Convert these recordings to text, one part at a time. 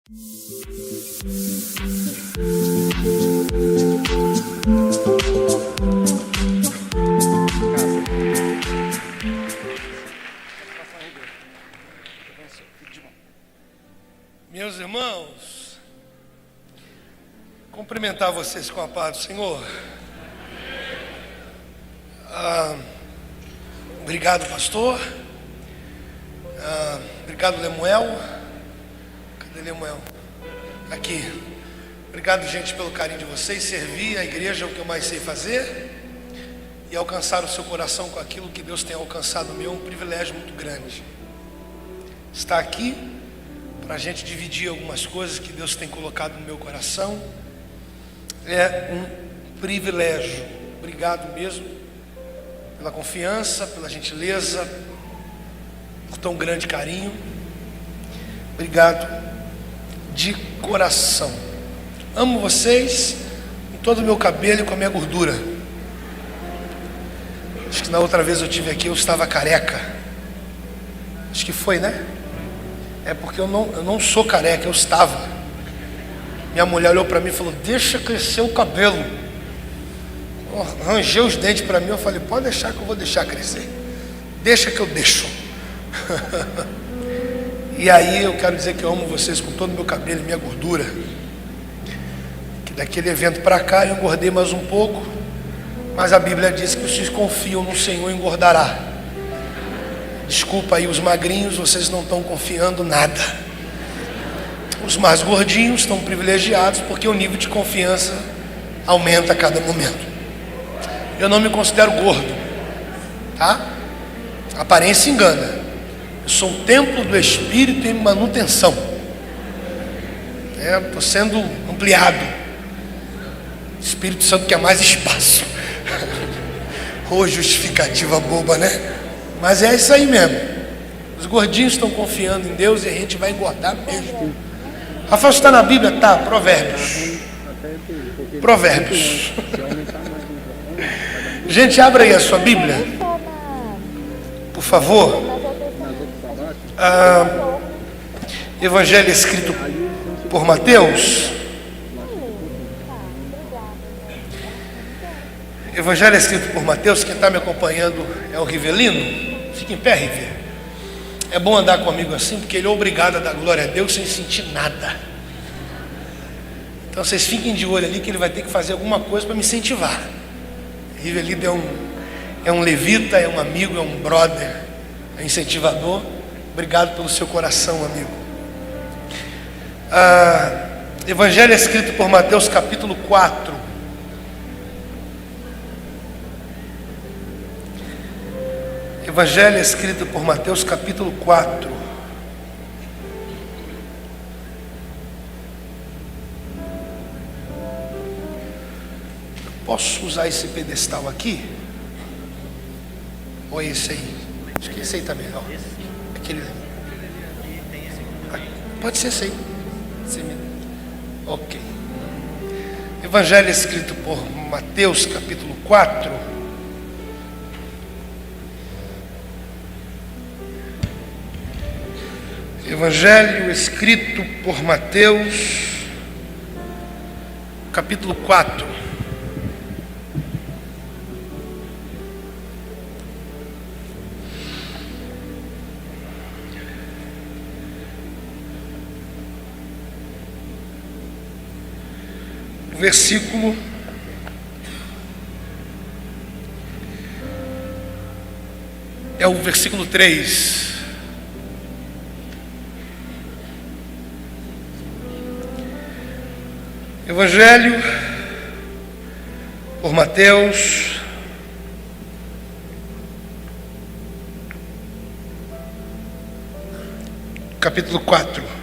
Meus irmãos, cumprimentar vocês com a paz do Senhor. Obrigado, pastor. Obrigado, Lemuel. Cadê Lemuel? Aqui. Obrigado, gente, pelo carinho de vocês. Servir a igreja é o que eu mais sei fazer. E alcançar o seu coração com aquilo que Deus tem alcançado no meu é um privilégio muito grande. Estar aqui para a gente dividir algumas coisas que Deus tem colocado no meu coração é um privilégio. Obrigado mesmo pela confiança, pela gentileza, por tão grande carinho. Obrigado de coração. Amo vocês com todo o meu cabelo e com a minha gordura. Acho que na outra vez eu tive aqui, eu estava careca. Acho que foi, né? É porque eu não sou careca, eu estava. Minha mulher olhou para mim e falou: deixa crescer o cabelo. Arranjei os dentes para mim, eu falei: pode deixar que eu vou deixar crescer. Deixa que eu deixo. E aí eu quero dizer que eu amo vocês com todo o meu cabelo e minha gordura. Que daquele evento para cá eu engordei mais um pouco. Mas a Bíblia diz que os que confiam no Senhor engordará. Desculpa aí os magrinhos, vocês não estão confiando nada. Os mais gordinhos estão privilegiados porque o nível de confiança aumenta a cada momento. Eu não me considero gordo, tá? A aparência engana. Eu sou um templo do Espírito em manutenção. Estou sendo ampliado. O Espírito Santo quer mais espaço. Ô, justificativa boba, né? Mas é isso aí mesmo. Os gordinhos estão confiando em Deus e a gente vai engordar mesmo. Rafael, está na Bíblia? Tá, Provérbios. Provérbios. Gente, abra aí a sua Bíblia, por favor. Evangelho escrito por Mateus. Evangelho escrito por Mateus. Quem está me acompanhando é o Rivelino. Fica em pé, River. É bom andar com um amigo assim, porque ele é obrigado a dar glória a Deus sem sentir nada. Então vocês fiquem de olho ali que ele vai ter que fazer alguma coisa para me incentivar. Rivelino é um levita, é um amigo, é um brother, é um incentivador. Obrigado pelo seu coração, amigo. Evangelho escrito por Mateus, capítulo 4. Evangelho escrito por Mateus, capítulo 4. Posso usar esse pedestal aqui? Ou esse aí? Acho que esse aí também. Ó. Aquele... Pode ser esse aí. Ok. Evangelho escrito por Mateus, capítulo 4. Evangelho escrito por Mateus, capítulo 4. Versículo é o versículo 3. Evangelho por Mateus, capítulo 4.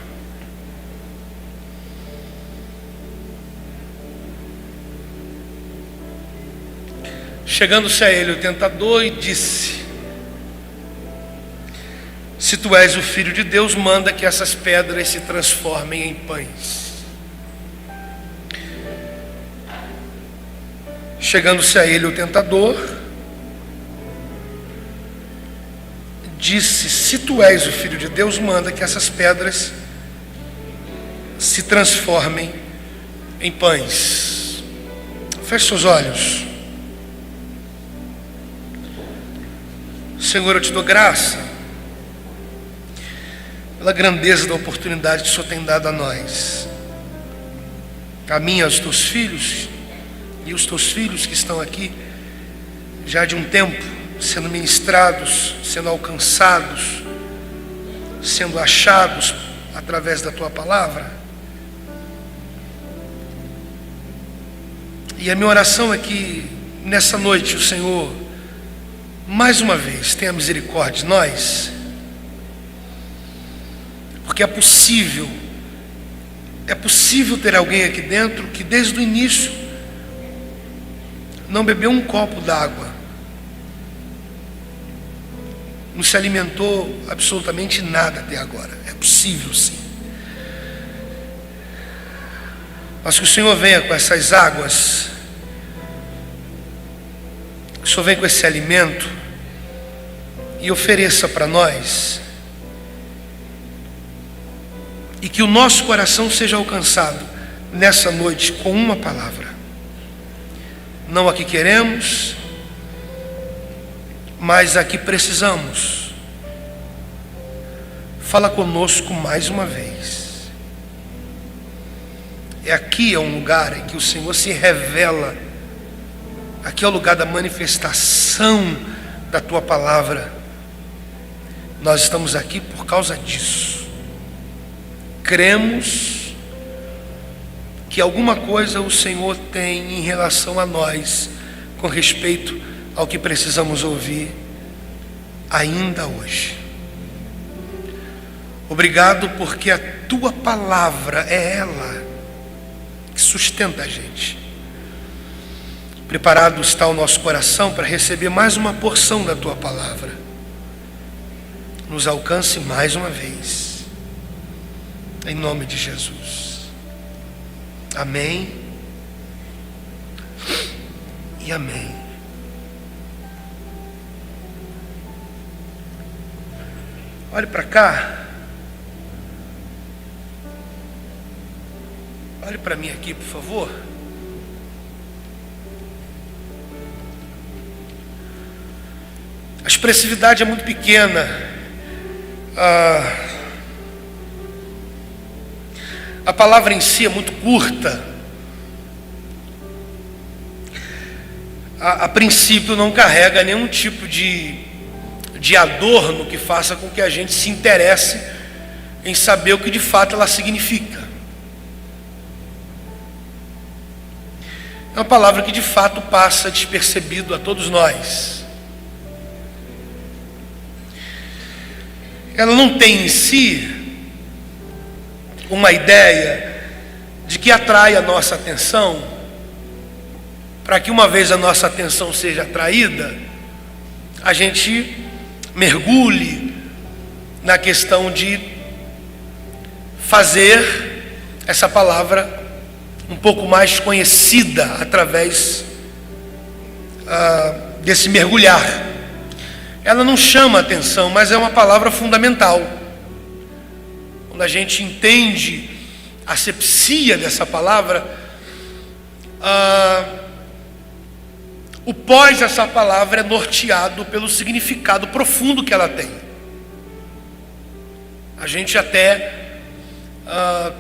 Chegando-se a ele o tentador e disse: se tu és o Filho de Deus, manda que essas pedras se transformem em pães. Chegando-se a ele o tentador disse: se tu és o Filho de Deus, manda que essas pedras se transformem em pães. Feche seus olhos. Senhor, eu te dou graça pela grandeza da oportunidade que o Senhor tem dado a nós, a mim, aos teus filhos e os teus filhos que estão aqui já de um tempo, sendo ministrados, sendo alcançados, sendo achados através da tua palavra. E a minha oração é que nessa noite o Senhor mais uma vez tenha misericórdia de nós, porque é possível ter alguém aqui dentro que desde o início não bebeu um copo d'água, não se alimentou absolutamente nada até agora. É possível, sim. Mas que o Senhor venha com essas águas, que o Senhor venha com esse alimento e ofereça para nós, e que o nosso coração seja alcançado nessa noite com uma palavra. Não a que queremos, mas a que precisamos. Fala conosco mais uma vez. Aqui é um lugar em que o Senhor se revela. Aqui é o lugar da manifestação da tua palavra. Nós estamos aqui por causa disso. Cremos que alguma coisa o Senhor tem em relação a nós, com respeito ao que precisamos ouvir ainda hoje. Obrigado, porque a tua palavra é ela que sustenta a gente. Preparado está o nosso coração para receber mais uma porção da tua palavra. Nos alcance mais uma vez, em nome de Jesus. Amém e amém. Olhe para cá. Olhe para mim aqui, por favor. A expressividade é muito pequena. A palavra em si é muito curta. A princípio não carrega nenhum tipo de adorno que faça com que a gente se interesse em saber o que de fato ela significa. É uma palavra que de fato passa despercebido a todos nós. Ela não tem em si uma ideia de que atrai a nossa atenção, para que uma vez a nossa atenção seja atraída, a gente mergulhe na questão de fazer essa palavra um pouco mais conhecida através desse mergulhar. Ela não chama atenção, mas é uma palavra fundamental. Quando a gente entende a asepsia dessa palavra, o pós dessa palavra é norteado pelo significado profundo que ela tem. A gente até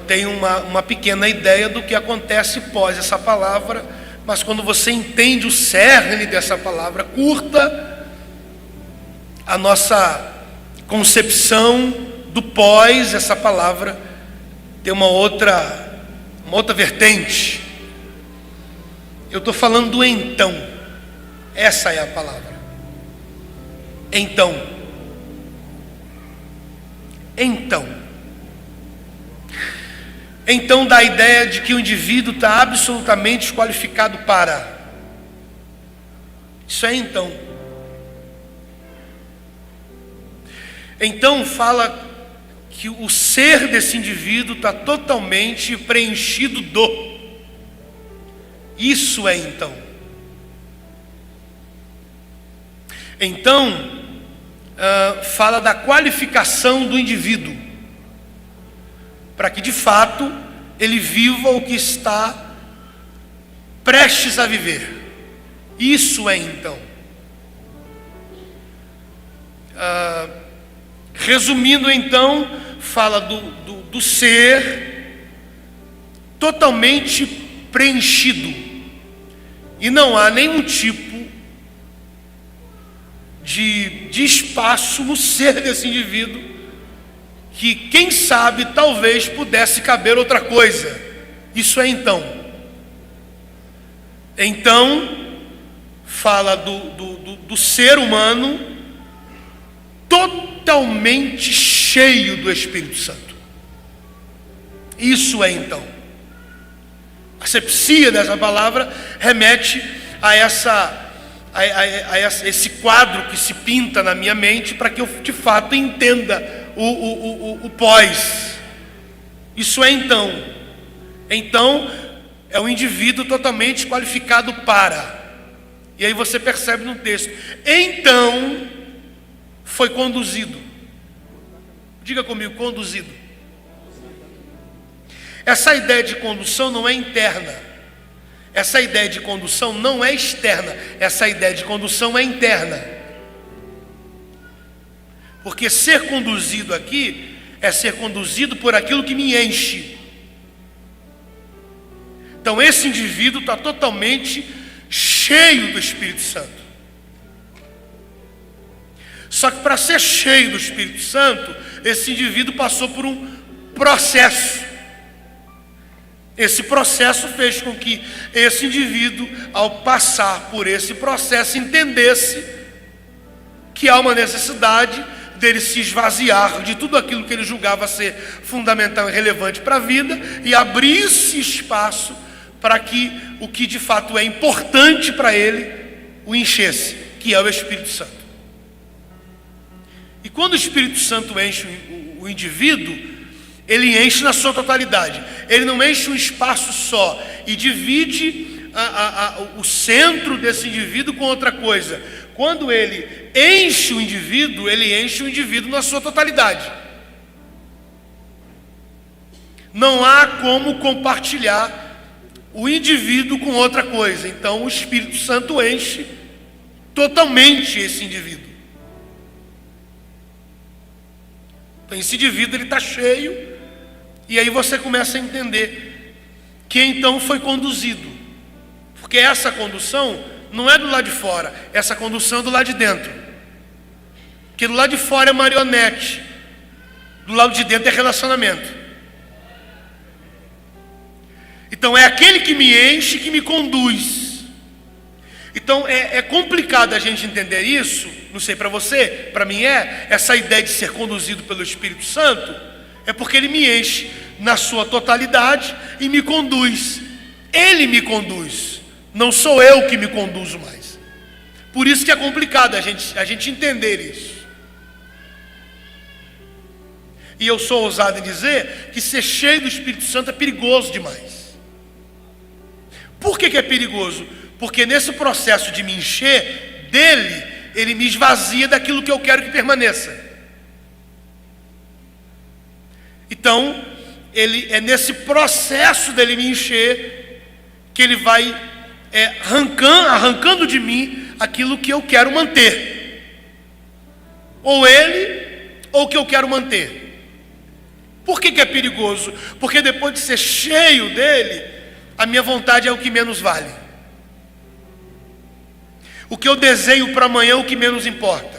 tem uma pequena ideia do que acontece pós essa palavra, mas quando você entende o cerne dessa palavra curta, a nossa concepção do pós essa palavra tem uma outra vertente. Eu estou falando do então. Essa é a palavra. Então. Então dá a ideia de que o indivíduo está absolutamente qualificado para. Isso é então. Então fala que o ser desse indivíduo está totalmente preenchido do. Isso é então. Então fala da qualificação do indivíduo, para que de fato ele viva o que está prestes a viver. Isso é então. Resumindo então, fala do ser totalmente preenchido, e não há nenhum tipo de espaço no ser desse indivíduo que, quem sabe, talvez pudesse caber outra coisa. Isso é então. Então fala do ser humano totalmente cheio do Espírito Santo. Isso é então. A asepsia dessa palavra remete a esse quadro que se pinta na minha mente, para que eu de fato entenda o pós. Isso é então. Então é um indivíduo totalmente qualificado para. E aí você percebe no texto: então foi conduzido. Diga comigo, conduzido. Essa ideia de condução não é interna. Essa ideia de condução não é externa. Essa ideia de condução é interna. Porque ser conduzido aqui é ser conduzido por aquilo que me enche. Então esse indivíduo está totalmente cheio do Espírito Santo. Só que para ser cheio do Espírito Santo, esse indivíduo passou por um processo. Esse processo fez com que esse indivíduo, ao passar por esse processo, entendesse que há uma necessidade dele se esvaziar de tudo aquilo que ele julgava ser fundamental e relevante para a vida, e abrir-se espaço para que o que de fato é importante para ele o enchesse, que é o Espírito Santo. E quando o Espírito Santo enche o indivíduo, ele enche na sua totalidade. Ele não enche um espaço só e divide o centro desse indivíduo com outra coisa. Quando ele enche o indivíduo, ele enche o indivíduo na sua totalidade. Não há como compartilhar o indivíduo com outra coisa. Então o Espírito Santo enche totalmente esse indivíduo. Então esse indivíduo, ele está cheio. E aí você começa a entender que então foi conduzido. Porque essa condução não é do lado de fora, essa condução é do lado de dentro. Porque do lado de fora é marionete, do lado de dentro é relacionamento. Então é aquele que me enche, que me conduz. Então é complicado a gente entender isso. Não sei para você, para mim essa ideia de ser conduzido pelo Espírito Santo. É porque ele me enche na sua totalidade e me conduz. Ele me conduz. Não sou eu que me conduzo mais. Por isso que é complicado a gente entender isso. E eu sou ousado em dizer que ser cheio do Espírito Santo é perigoso demais. Por que é perigoso? Porque nesse processo de me encher dele, ele me esvazia daquilo que eu quero que permaneça. Então, ele é nesse processo dele me encher que ele vai arrancando de mim aquilo que eu quero manter. Ou ele, ou o que eu quero manter. Por que é perigoso? Porque depois de ser cheio dele, a minha vontade é o que menos vale. O que eu desenho para amanhã é o que menos importa.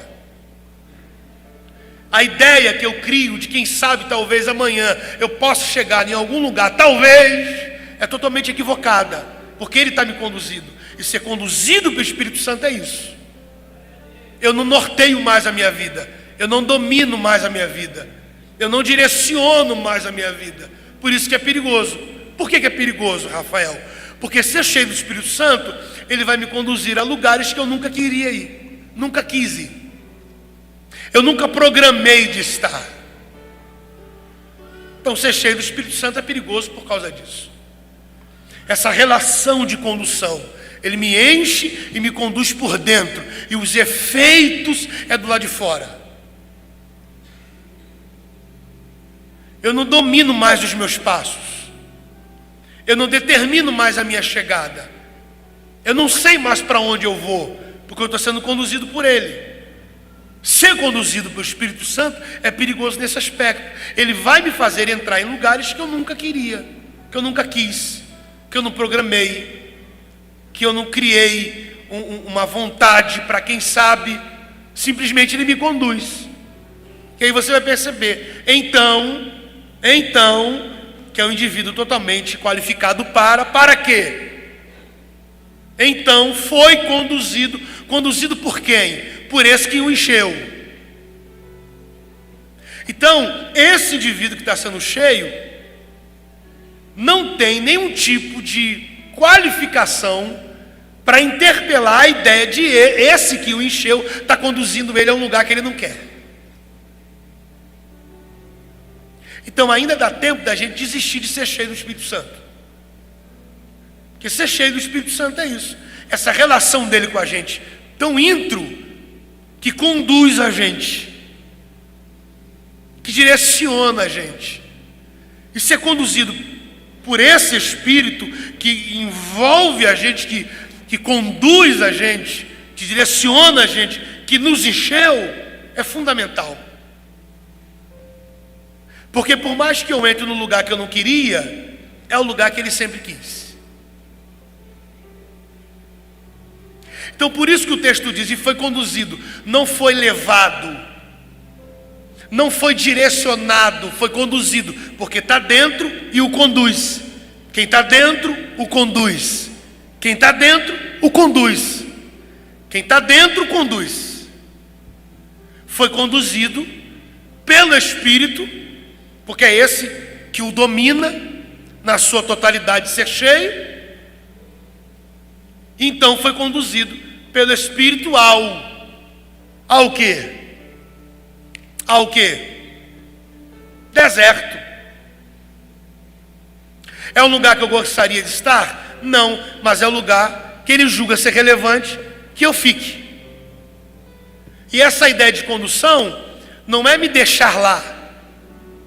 A ideia que eu crio de quem sabe talvez amanhã eu possa chegar em algum lugar, talvez, é totalmente equivocada, porque ele está me conduzindo. E ser conduzido pelo Espírito Santo é isso. Eu não norteio mais a minha vida, eu não domino mais a minha vida, eu não direciono mais a minha vida. Por isso que é perigoso. Por que é perigoso, Rafael? Porque ser cheio do Espírito Santo, ele vai me conduzir a lugares que eu nunca queria ir, nunca quis ir. Eu nunca programei de estar. Então ser cheio do Espírito Santo é perigoso por causa disso. Essa relação de condução, ele me enche e me conduz por dentro, e os efeitos é do lado de fora. Eu não domino mais os meus passos. Eu não determino mais a minha chegada. Eu não sei mais para onde eu vou, porque eu estou sendo conduzido por Ele. Ser conduzido pelo Espírito Santo é perigoso nesse aspecto. Ele vai me fazer entrar em lugares que eu nunca queria, que eu nunca quis, que eu não programei, que eu não criei uma vontade para, quem sabe, simplesmente Ele me conduz. E aí você vai perceber, então, que é um indivíduo totalmente qualificado para quê? Então foi conduzido por quem? Por esse que o encheu. Então, esse indivíduo que está sendo cheio não tem nenhum tipo de qualificação para interpelar a ideia de esse que o encheu está conduzindo ele a um lugar que ele não quer. Então ainda dá tempo da gente desistir de ser cheio do Espírito Santo. Porque ser cheio do Espírito Santo é isso. Essa relação dele com a gente, tão íntimo, que conduz a gente, que direciona a gente. E ser conduzido por esse Espírito que envolve a gente, que conduz a gente, que direciona a gente, que nos encheu, é fundamental. Porque por mais que eu entre no lugar que eu não queria, é o lugar que Ele sempre quis. Então por isso que o texto diz, e foi conduzido, não foi levado, não foi direcionado, foi conduzido, porque está dentro e o conduz. Quem está dentro, o conduz. Quem está dentro, o conduz. Quem está dentro, conduz. Foi conduzido pelo Espírito, porque é esse que o domina na sua totalidade, ser cheio. Então foi conduzido pelo Espírito ao quê? Ao quê? Deserto. É um lugar que eu gostaria de estar? Não, mas é o lugar que Ele julga ser relevante que eu fique. E essa ideia de condução não é me deixar lá,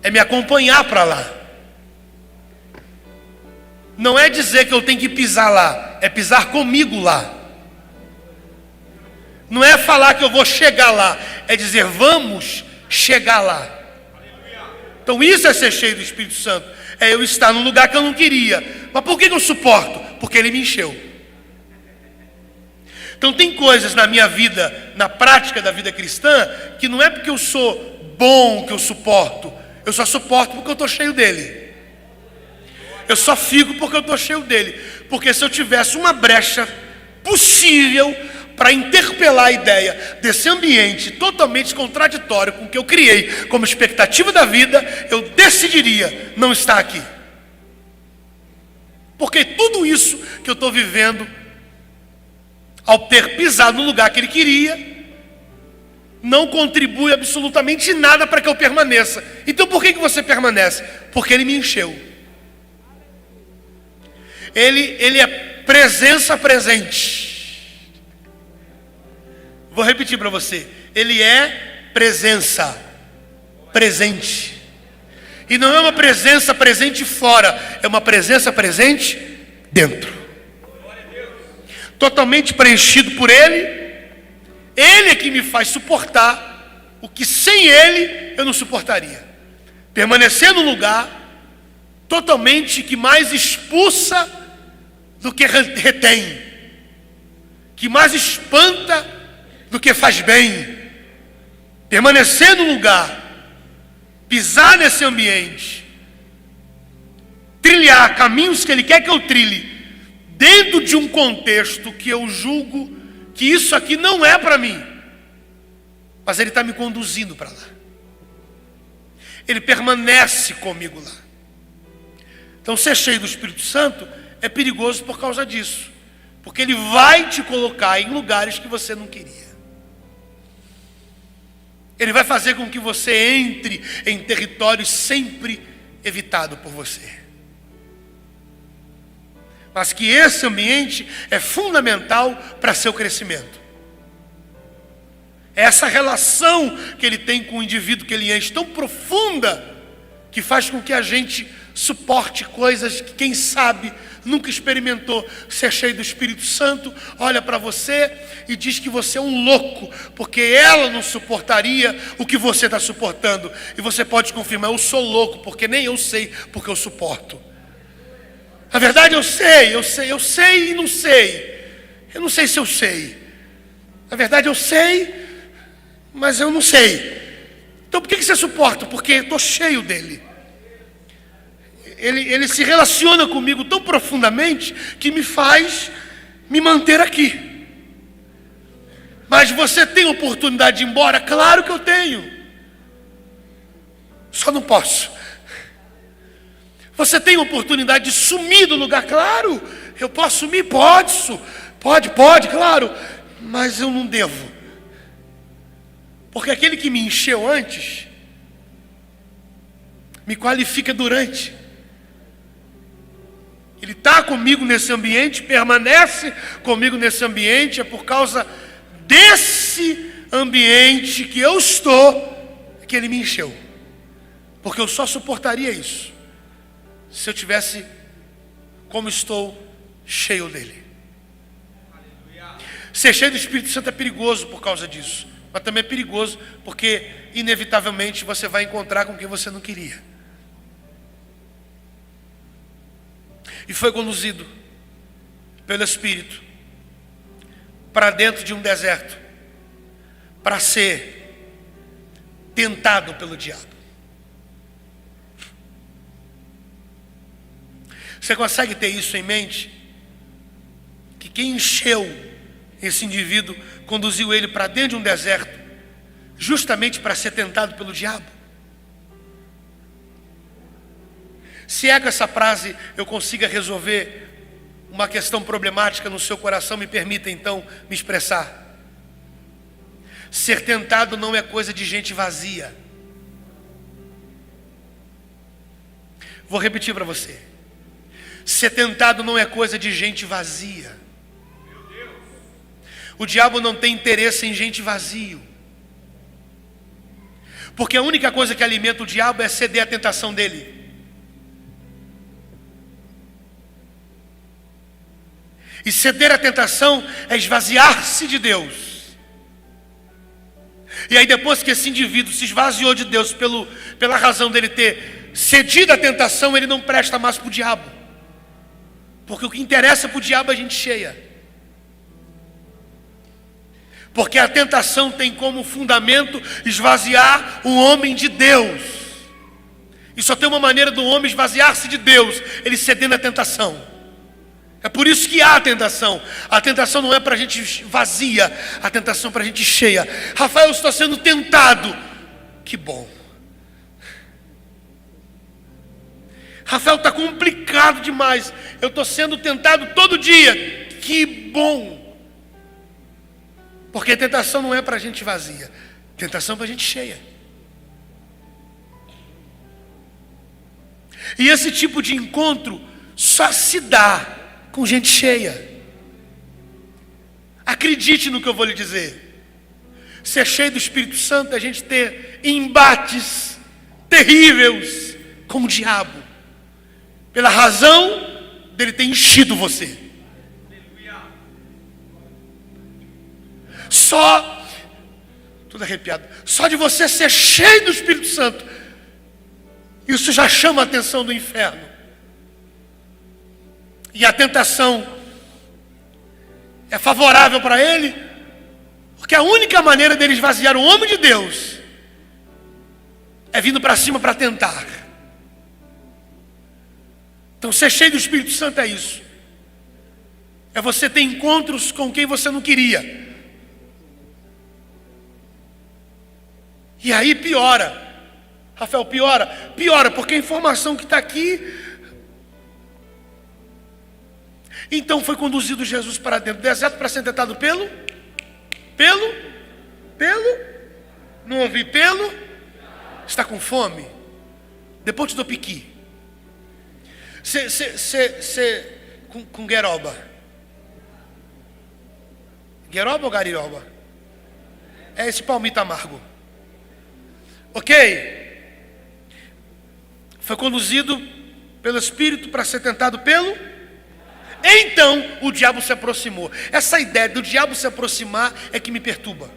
é me acompanhar para lá. Não é dizer que eu tenho que pisar lá, é pisar comigo lá. Não é falar que eu vou chegar lá, é dizer vamos chegar lá. Então isso é ser cheio do Espírito Santo. É eu estar num lugar que eu não queria. Mas por que eu suporto? Porque Ele me encheu. Então tem coisas na minha vida, na prática da vida cristã, que não é porque eu sou bom que eu suporto. Eu só suporto porque eu estou cheio dEle. Eu só fico porque eu estou cheio dEle. Porque se eu tivesse uma brecha possível para interpelar a ideia desse ambiente totalmente contraditório com o que eu criei como expectativa da vida, eu decidiria não estar aqui. Porque tudo isso que eu estou vivendo, ao ter pisado no lugar que Ele queria, não contribui absolutamente nada para que eu permaneça. Então por que você permanece? Porque Ele me encheu. Ele é presença presente. Vou repetir para você. Ele é presença presente. E não é uma presença presente fora, é uma presença presente dentro. Totalmente preenchido por Ele. Ele é que me faz suportar o que sem Ele eu não suportaria. Permanecer num lugar totalmente que mais expulsa do que retém, que mais espanta do que faz bem. Permanecer no lugar, pisar nesse ambiente, trilhar caminhos que Ele quer que eu trilhe, dentro de um contexto que eu julgo que isso aqui não é para mim, mas Ele está me conduzindo para lá. Ele permanece comigo lá. Então ser cheio do Espírito Santo é perigoso por causa disso, porque Ele vai te colocar em lugares que você não queria. Ele vai fazer com que você entre em territórios sempre evitado por você. Mas que esse ambiente é fundamental para seu crescimento. É essa relação que Ele tem com o indivíduo que Ele enche tão profunda, que faz com que a gente suporte coisas que, quem sabe, nunca experimentou ser cheio do Espírito Santo, olha para você e diz que você é um louco, porque ela não suportaria o que você está suportando. E você pode confirmar: eu sou louco, porque nem eu sei porque eu suporto. A verdade, eu sei e não sei. Eu não sei se eu sei. Na verdade, eu sei, mas eu não sei. Então por que você suporta? Porque eu estou cheio dele. Ele se relaciona comigo tão profundamente que me faz me manter aqui. Mas você tem oportunidade de ir embora? Claro que eu tenho. Só não posso. Você tem oportunidade de sumir do lugar? Claro, eu posso sumir? Pode, claro. Mas eu não devo. Porque aquele que me encheu antes me qualifica durante. Ele está comigo nesse ambiente, permanece comigo nesse ambiente. É por causa desse ambiente que eu estou que ele me encheu. Porque eu só suportaria isso se eu tivesse como estou, cheio dele. Ser cheio do Espírito Santo é perigoso por causa disso. Mas também é perigoso porque inevitavelmente você vai encontrar com quem você não queria. E foi conduzido pelo Espírito para dentro de um deserto, para ser tentado pelo diabo. Você consegue ter isso em mente? Que quem encheu esse indivíduo conduziu ele para dentro de um deserto, justamente para ser tentado pelo diabo. Se é que essa frase eu consiga resolver uma questão problemática no seu coração, me permita então me expressar. Ser tentado não é coisa de gente vazia. Vou repetir para você. Ser tentado não é coisa de gente vazia. O diabo não tem interesse em gente vazio. Porque a única coisa que alimenta o diabo é ceder à tentação dele. E ceder à tentação é esvaziar-se de Deus. E aí depois que esse indivíduo se esvaziou de Deus pela razão dele ter cedido à tentação, ele não presta mais para o diabo. Porque o que interessa para o diabo é a gente cheia. Porque a tentação tem como fundamento esvaziar o homem de Deus. E só tem uma maneira do homem esvaziar-se de Deus: ele cedendo à tentação. É por isso que há a tentação. A tentação não é para a gente vazia, a tentação é para a gente cheia. Rafael, estou sendo tentado. Que bom. Rafael, está complicado demais. Eu estou sendo tentado todo dia. Que bom. Porque a tentação não é para a gente vazia, a tentação é para a gente cheia. E esse tipo de encontro só se dá com gente cheia. Acredite no que eu vou lhe dizer. Ser cheio do Espírito Santo é a gente ter embates terríveis com o diabo, pela razão dele ter enchido você. Só, tudo arrepiado, só de você ser cheio do Espírito Santo, isso já chama a atenção do inferno. E a tentação é favorável para ele, porque a única maneira dele esvaziar o homem de Deus é vindo para cima para tentar. Então ser cheio do Espírito Santo é isso. É você ter encontros com quem você não queria. E aí piora. Rafael, piora, porque a informação que está aqui. Então foi conduzido Jesus para dentro do deserto para ser tentado pelo? Não ouvi, pelo? Está com fome? Depois te dou piqui. Com gueroba. Gueroba ou gariroba? É esse palmito amargo. Ok? Foi conduzido pelo Espírito para ser tentado pelo... Então o diabo se aproximou. Essa ideia do diabo se aproximar é que me perturba.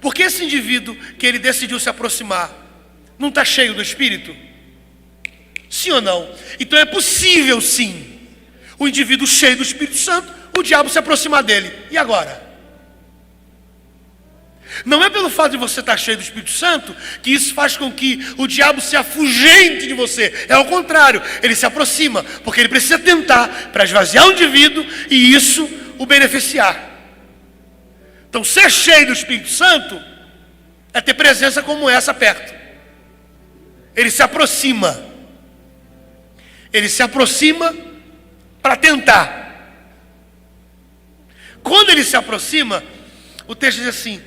Porque esse indivíduo que ele decidiu se aproximar não está cheio do Espírito? Sim ou não? Então é possível sim o indivíduo cheio do Espírito Santo, o diabo se aproximar dele. E agora? Não é pelo fato de você estar cheio do Espírito Santo que isso faz com que o diabo se afugente de você. É ao contrário, ele se aproxima, porque ele precisa tentar para esvaziar o indivíduo e isso o beneficiar. Então ser cheio do Espírito Santo é ter presença como essa perto. Ele se aproxima. Ele se aproxima para tentar. Quando ele se aproxima, o texto diz assim,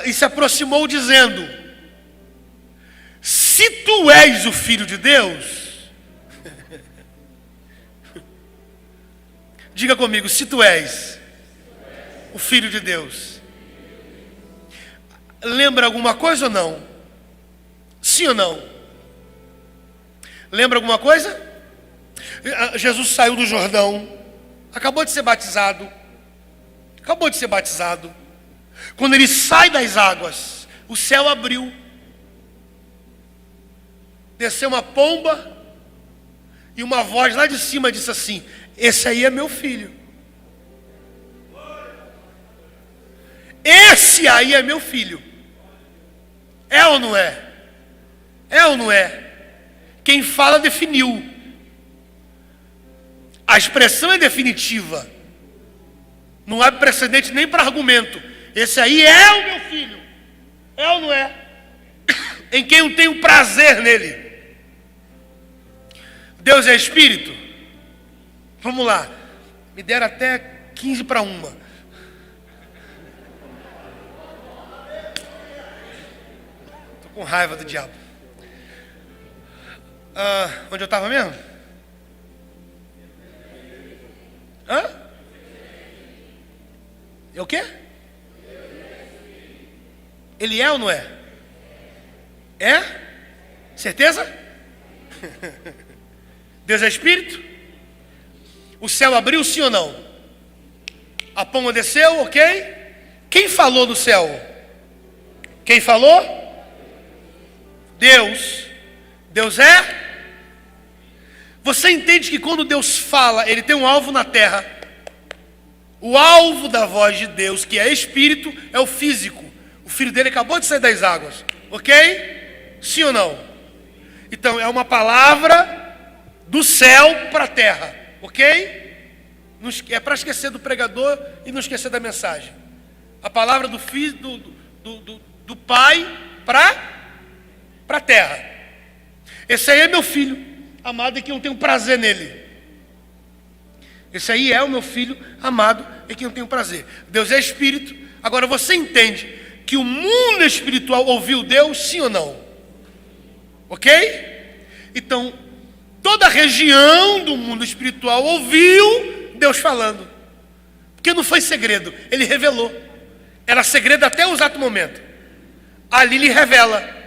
e se aproximou dizendo, se tu és o Filho de Deus, diga comigo, se tu és o Filho de Deus, lembra alguma coisa ou não? Sim ou não? Lembra alguma coisa? Jesus saiu do Jordão, acabou de ser batizado. Quando ele sai das águas, o céu abriu, desceu uma pomba, e uma voz lá de cima disse assim, esse aí é meu filho. Esse aí é meu filho. É ou não é? É ou não é? Quem fala definiu. A expressão é definitiva. Não há precedente nem para argumento. Esse aí é o meu filho. É ou não é? Em quem eu tenho prazer nele. Deus é Espírito? Vamos lá. Me deram até 15 para 1. Estou com raiva do diabo. Onde eu estava mesmo? É o quê? Ele é ou não é? É? Certeza? Deus é Espírito? O céu abriu, sim ou não? A pomba desceu, ok? Quem falou no céu? Quem falou? Deus. Deus é? Você entende que quando Deus fala, Ele tem um alvo na terra. O alvo da voz de Deus, que é Espírito, é o físico. O filho dele acabou de sair das águas, ok? Sim ou não? Então é uma palavra do céu para a terra, ok? É para esquecer do pregador e não esquecer da mensagem. A palavra do filho, do pai para a terra. Esse aí é meu filho amado e que eu tenho prazer nele. Esse aí é o meu filho amado e que eu tenho prazer. Deus é Espírito. Agora você entende que o mundo espiritual ouviu Deus, sim ou não? Ok? Então, toda a região do mundo espiritual ouviu Deus falando. Porque não foi segredo, Ele revelou. Era segredo até o exato momento. Ali Ele revela.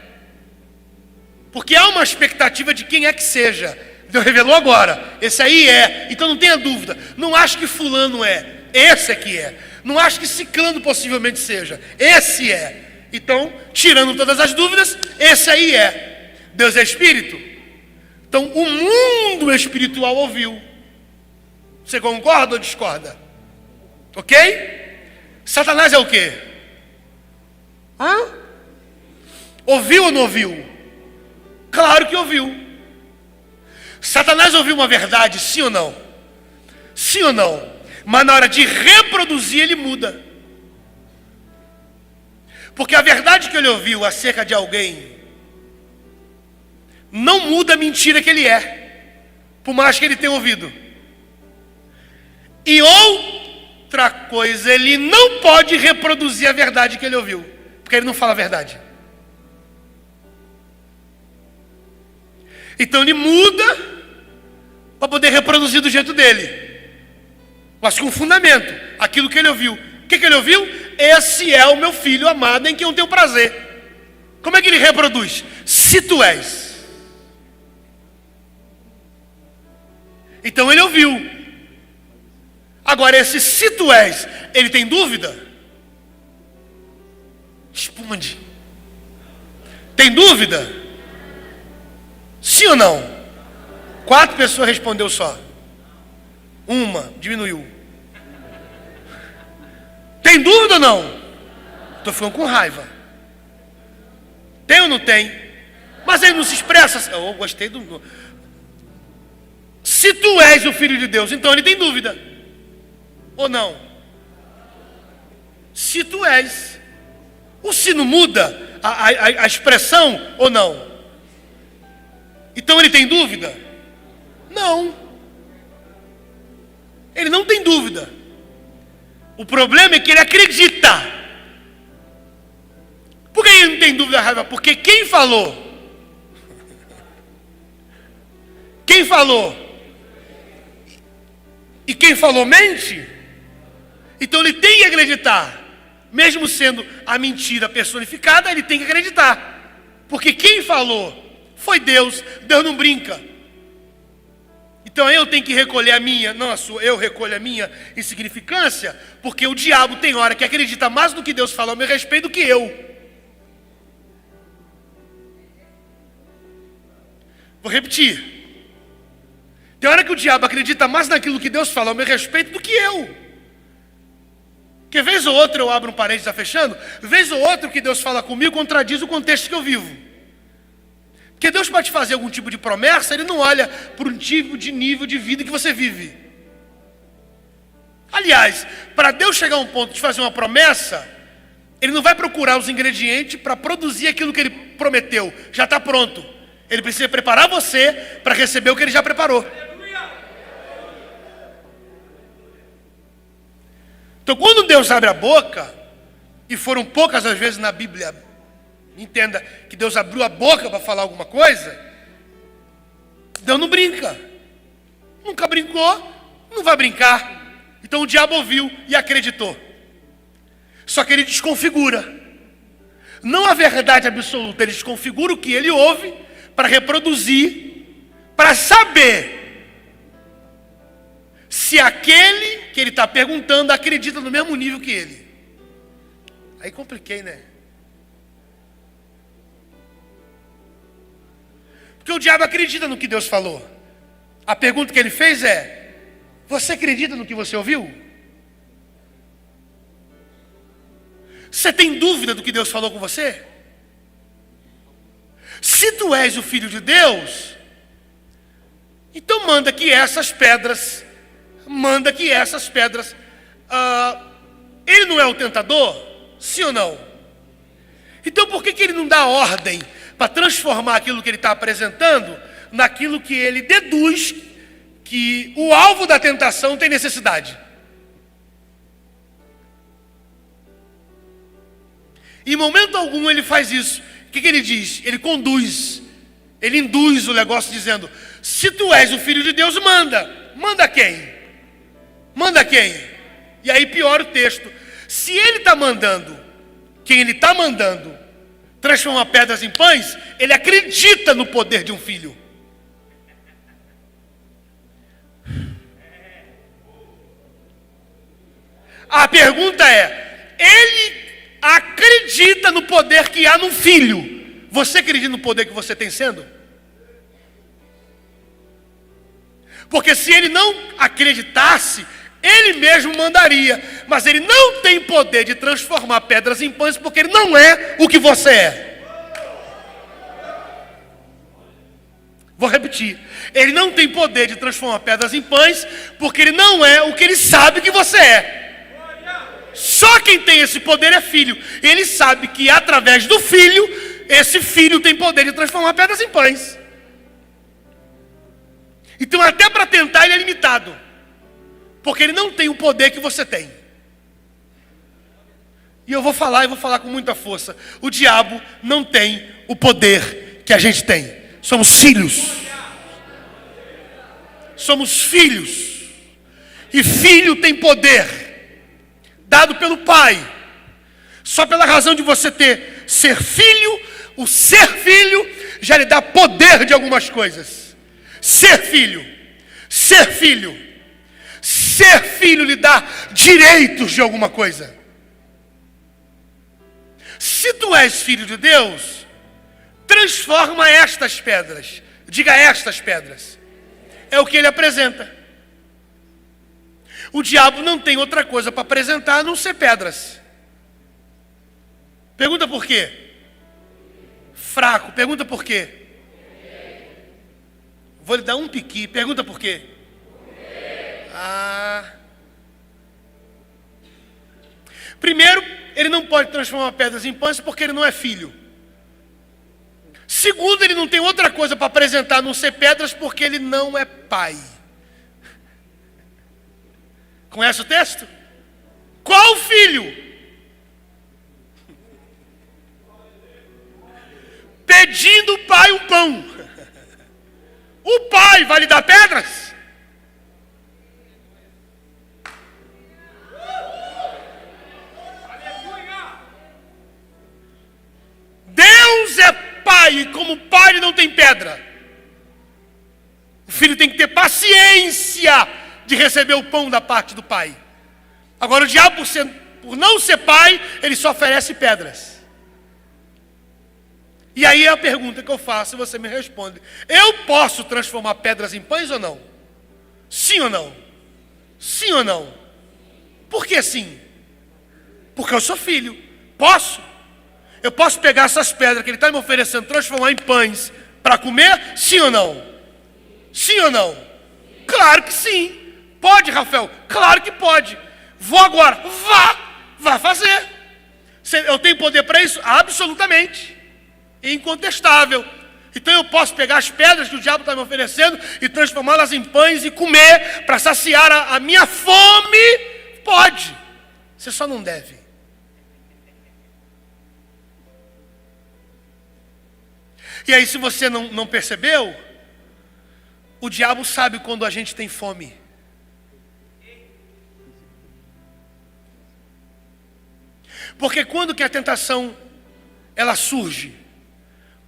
Porque há uma expectativa de quem é que seja. Deus revelou agora. Esse aí é. Então não tenha dúvida. Não acho que fulano é. Esse é que é. Não acho que ciclano possivelmente seja. Esse é. Então, tirando todas as dúvidas, esse aí é. Deus é Espírito. Então o mundo espiritual ouviu. Você concorda ou discorda? Ok? Satanás é o quê? Ouviu ou não ouviu? Claro que ouviu. Satanás ouviu uma verdade, sim ou não? Sim ou não? Mas na hora de reproduzir ele muda. Porque a verdade que ele ouviu acerca de alguém não muda a mentira que ele é, por mais que ele tenha ouvido. E outra coisa, ele não pode reproduzir a verdade que ele ouviu, porque ele não fala a verdade. Então ele muda para poder reproduzir do jeito dele, mas com fundamento, aquilo que ele ouviu. O que ele ouviu? Esse é o meu filho amado em quem eu tenho prazer. Como é que ele reproduz? Se tu és. Então ele ouviu. Agora esse se tu és, ele tem dúvida? Responde. Tem dúvida? Sim ou não? 4 pessoas respondeu só. Uma diminuiu. Tem dúvida ou não? Estou ficando com raiva. Tem ou não tem? Mas ele não se expressa. Eu gostei do... Se tu és o Filho de Deus, então ele tem dúvida. Ou não? Se tu és. O se não muda a expressão ou não? Então ele tem dúvida? Não. Ele não tem dúvida. O problema é que ele acredita. Por que ele não tem dúvida, raiva? Porque quem falou? Quem falou? E quem falou mente? Então ele tem que acreditar. Mesmo sendo a mentira personificada, ele tem que acreditar. Porque quem falou foi Deus. Deus não brinca. Então eu tenho que recolher a minha, não a sua, eu recolho a minha insignificância, porque o diabo tem hora que acredita mais no que Deus fala ao meu respeito do que eu. Vou repetir. Tem hora que o diabo acredita mais naquilo que Deus fala ao meu respeito do que eu. Porque vez ou outra eu abro um parênteses, está fechando? Vez ou outra o que Deus fala comigo contradiz o contexto que eu vivo. Porque Deus pode fazer algum tipo de promessa, Ele não olha para um tipo de nível de vida que você vive. Aliás, para Deus chegar a um ponto de fazer uma promessa, Ele não vai procurar os ingredientes para produzir aquilo que Ele prometeu. Já está pronto. Ele precisa preparar você para receber o que Ele já preparou. Então quando Deus abre a boca, e foram poucas as vezes na Bíblia, entenda que Deus abriu a boca para falar alguma coisa, Deus não brinca. Nunca brincou, não vai brincar. Então o diabo ouviu e acreditou. Só que ele desconfigura. Não a verdade absoluta, ele desconfigura o que ele ouve para reproduzir, para saber se aquele que ele está perguntando acredita no mesmo nível que ele. Aí compliquei, né? Porque o diabo acredita no que Deus falou. A pergunta que ele fez é: você acredita no que você ouviu? Você tem dúvida do que Deus falou com você? Se tu és o Filho de Deus, então manda que essas pedras, ele não é o tentador? Sim ou não? Então por que ele não dá ordem para transformar aquilo que ele está apresentando naquilo que ele deduz que o alvo da tentação tem necessidade? Em momento algum ele faz isso. O que ele diz? Ele conduz, ele induz o negócio dizendo: se tu és o Filho de Deus, manda. Manda quem? Manda quem? E aí piora o texto. Se ele está mandando, quem ele está mandando transforma pedras em pães, ele acredita no poder de um filho. A pergunta é: ele acredita no poder que há num filho. Você acredita no poder que você tem sendo? Porque se ele não acreditasse, ele mesmo mandaria. Mas ele não tem poder de transformar pedras em pães, porque ele não é o que você é. Vou repetir. Ele não tem poder de transformar pedras em pães, porque ele não é o que ele sabe que você é. Só quem tem esse poder é filho. Ele sabe que através do filho, esse filho tem poder de transformar pedras em pães. Então até para tentar ele é limitado, porque ele não tem o poder que você tem. E eu vou falar com muita força: o diabo não tem o poder que a gente tem. Somos filhos. Somos filhos. E filho tem poder dado pelo pai. Só pela razão de você ser filho, o ser filho já lhe dá poder de algumas coisas. Ser filho ser filho. Ser filho lhe dá direitos de alguma coisa. Se tu és filho de Deus, transforma estas pedras. Diga estas pedras. É o que ele apresenta. O diabo não tem outra coisa para apresentar a não ser pedras. Pergunta por quê? Fraco. Pergunta por quê? Vou lhe dar um piqui. Pergunta por quê? Primeiro, ele não pode transformar pedras em pães porque ele não é filho. Segundo, ele não tem outra coisa para apresentar a não ser pedras porque ele não é pai. Conhece o texto? Qual filho? Pedindo o pai um pão. O pai vai lhe dar pedras? Deus é pai, e como pai ele não tem pedra. O filho tem que ter paciência de receber o pão da parte do pai. Agora o diabo, por não ser pai, ele só oferece pedras. E aí é a pergunta que eu faço e você me responde: eu posso transformar pedras em pães ou não? Sim ou não? Sim ou não? Por que sim? Porque eu sou filho. Posso? Eu posso pegar essas pedras que ele está me oferecendo, transformar em pães para comer? Sim ou não? Sim ou não? Claro que sim. Pode, Rafael? Claro que pode. Vou agora. Vá fazer. Eu tenho poder para isso? Absolutamente. Incontestável. Então eu posso pegar as pedras que o diabo está me oferecendo e transformá-las em pães e comer para saciar a minha fome? Pode. Você só não deve. E aí, se você não percebeu, o diabo sabe quando a gente tem fome. Porque quando que a tentação ela surge?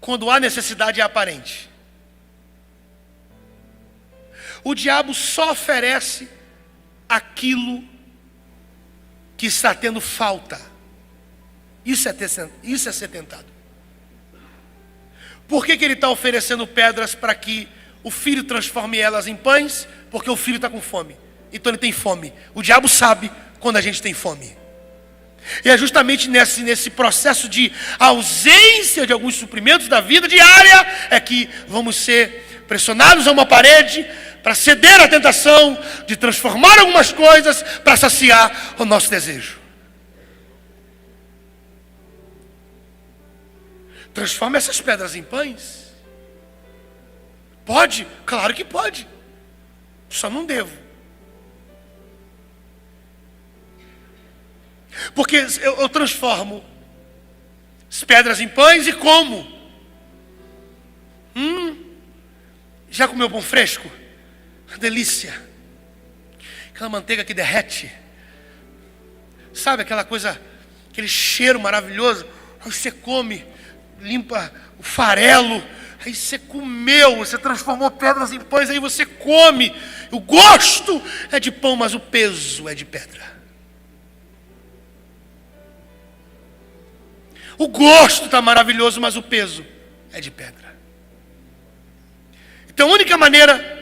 Quando a necessidade é aparente. O diabo só oferece aquilo que está tendo falta. Isso é ser tentado. Por que ele está oferecendo pedras para que o filho transforme elas em pães? Porque o filho está com fome. Então ele tem fome. O diabo sabe quando a gente tem fome. E é justamente nesse processo de ausência de alguns suprimentos da vida diária é que vamos ser pressionados a uma parede para ceder à tentação de transformar algumas coisas para saciar o nosso desejo. Transforma essas pedras em pães? Pode? Claro que pode. Só não devo. Porque eu transformo as pedras em pães e como? Já comeu pão fresco? Uma delícia. Aquela manteiga que derrete. Sabe aquela coisa, aquele cheiro maravilhoso? Aí você come, limpa o farelo, aí você comeu, você transformou pedras em pães, aí você come. O gosto é de pão, mas o peso é de pedra. O gosto está maravilhoso, mas o peso é de pedra. Então a única maneira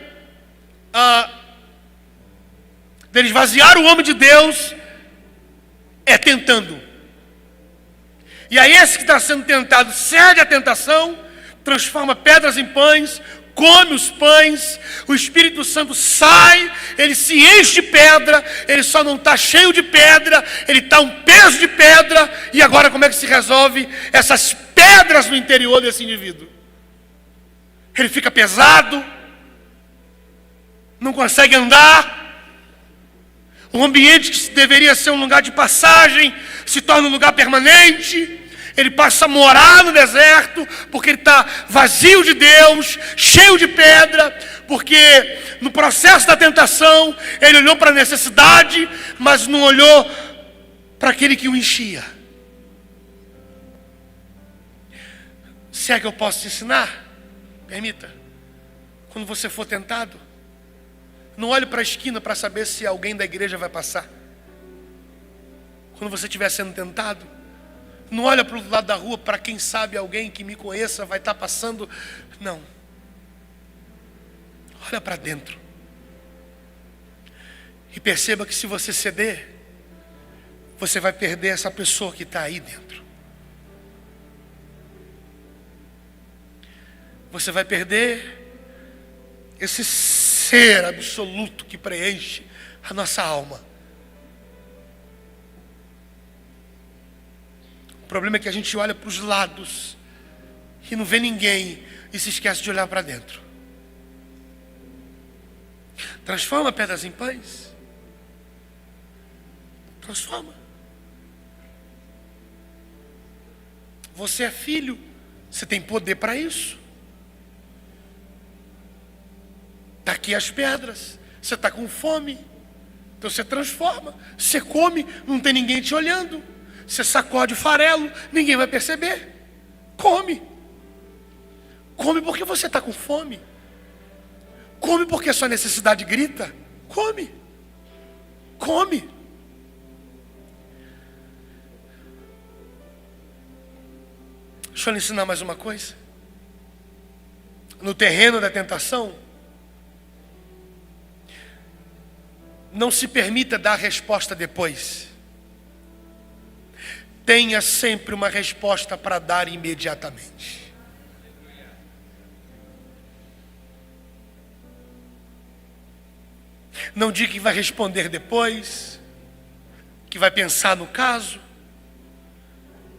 de esvaziar o homem de Deus é tentando. E aí esse que está sendo tentado cede à tentação, transforma pedras em pães, come os pães, o Espírito Santo sai, ele se enche de pedra, ele só não está cheio de pedra, ele está um peso de pedra. E agora como é que se resolve essas pedras no interior desse indivíduo? Ele fica pesado, não consegue andar, o ambiente que deveria ser um lugar de passagem se torna um lugar permanente. Ele passa a morar no deserto, porque ele está vazio de Deus, cheio de pedra, porque no processo da tentação, ele olhou para a necessidade, mas não olhou para aquele que o enchia. Se é que eu posso te ensinar, permita, quando você for tentado, Não olhe para a esquina para saber se alguém da igreja vai passar. Quando você estiver sendo tentado, não olha para o lado da rua para quem sabe alguém que me conheça vai estar passando. Não. Olha para dentro. E perceba que se você ceder, você vai perder essa pessoa que está aí dentro. Você vai perder esse ser absoluto que preenche a nossa alma. O problema é que a gente olha para os lados e não vê ninguém e se esquece de olhar para dentro. Transforma pedras em pães. Transforma. Você é filho, você tem poder para isso. Está aqui as pedras, você está com fome, então você transforma, você come, não tem ninguém te olhando, você sacode o farelo, ninguém vai perceber. Come. Come porque você está com fome. Come porque a sua necessidade grita. Come. Come. Deixa eu lhe ensinar mais uma coisa. No terreno da tentação, não se permita dar a resposta depois. Tenha sempre uma resposta para dar imediatamente. Não diga que vai responder depois, que vai pensar no caso,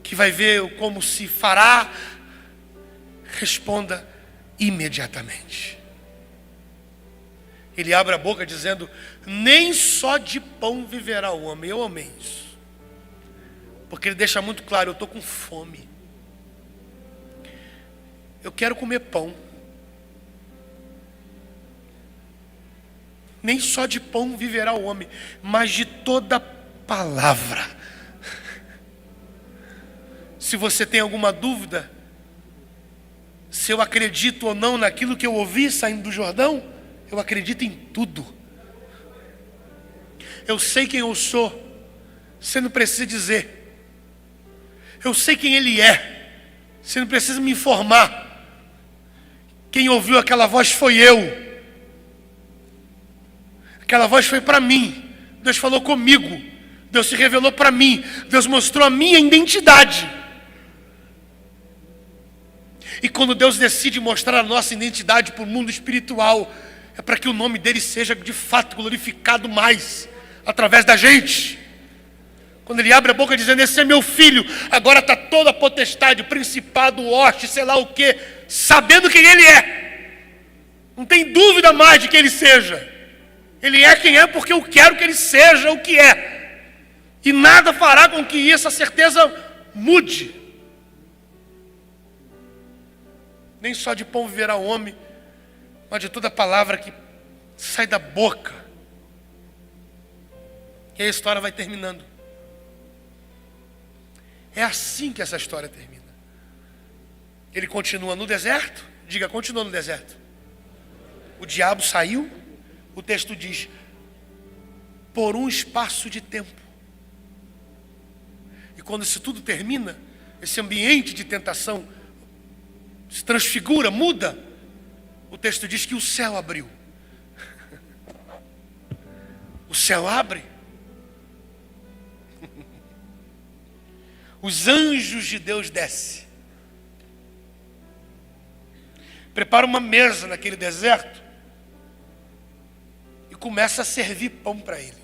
que vai ver como se fará. Responda imediatamente. Ele abre a boca dizendo: nem só de pão viverá o homem. Eu amei isso, porque ele deixa muito claro: eu estou com fome, eu quero comer pão. Nem só de pão viverá o homem, mas de toda palavra. Se você tem alguma dúvida, se eu acredito ou não naquilo que eu ouvi saindo do Jordão, eu acredito em tudo. Eu sei quem eu sou, você não precisa dizer. Eu sei quem Ele é, você não precisa me informar. Quem ouviu aquela voz foi eu. Aquela voz foi para mim. Deus falou comigo. Deus se revelou para mim. Deus mostrou a minha identidade. E quando Deus decide mostrar a nossa identidade para o mundo espiritual, é para que o nome dele seja de fato glorificado mais através da gente. Quando ele abre a boca dizendo: esse é meu filho, agora está toda a potestade, principado, hoste, sei lá o que, sabendo quem ele é. Não tem dúvida mais de que ele seja. Ele é quem é porque eu quero que ele seja o que é. E nada fará com que essa certeza mude. Nem só de pão viverá o homem, mas de toda palavra que sai da boca. E a história vai terminando. É assim que essa história termina. Ele continua no deserto. Diga: continua no deserto. O diabo saiu. O texto diz: por um espaço de tempo. E quando isso tudo termina, esse ambiente de tentação se transfigura, muda. O texto diz que o céu abriu. O céu abre. Os anjos de Deus descem. Prepara uma mesa naquele deserto e começa a servir pão para ele.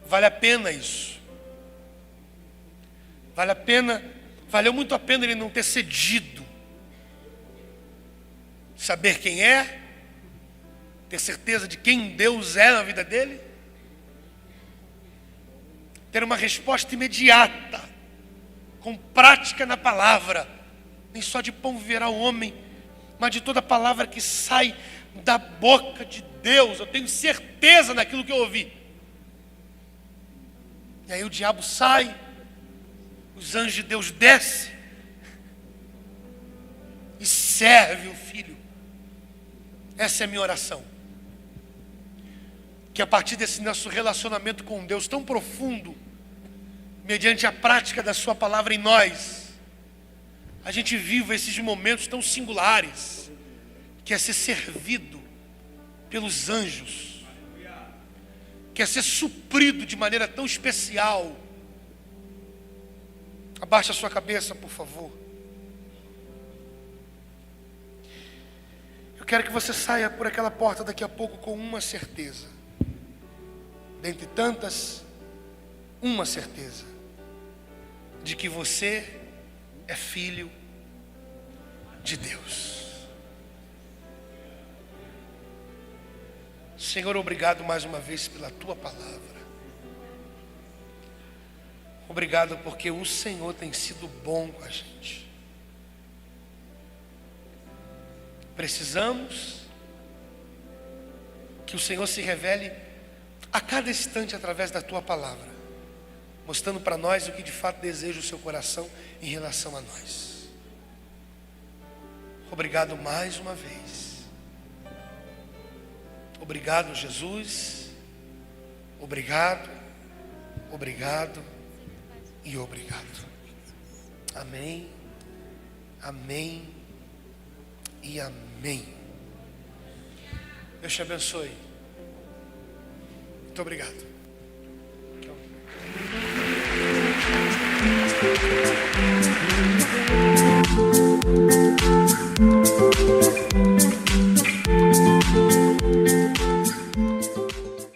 Vale a pena isso. Vale a pena, valeu muito a pena ele não ter cedido. Saber quem é, ter certeza de quem Deus é na vida dele, ter uma resposta imediata, com prática na palavra. Nem só de pão viverá o homem, mas de toda palavra que sai da boca de Deus. Eu tenho certeza daquilo que eu ouvi. E aí o diabo sai, os anjos de Deus descem e serve o filho. Essa é a minha oração. Que a partir desse nosso relacionamento com Deus tão profundo, mediante a prática da sua palavra em nós, a gente viva esses momentos tão singulares, que é ser servido pelos anjos, que é ser suprido de maneira tão especial. Abaixa a sua cabeça, por favor. Eu quero que você saia por aquela porta daqui a pouco com uma certeza. Dentre tantas, uma certeza. De que você é filho de Deus. Senhor, obrigado mais uma vez pela tua palavra. Obrigado porque o Senhor tem sido bom com a gente. Precisamos que o Senhor se revele a cada instante através da tua palavra, mostrando para nós o que de fato deseja o seu coração em relação a nós. Obrigado mais uma vez. Obrigado, Jesus. Obrigado, obrigado e obrigado. Amém, amém e amém. Deus te abençoe. Muito obrigado.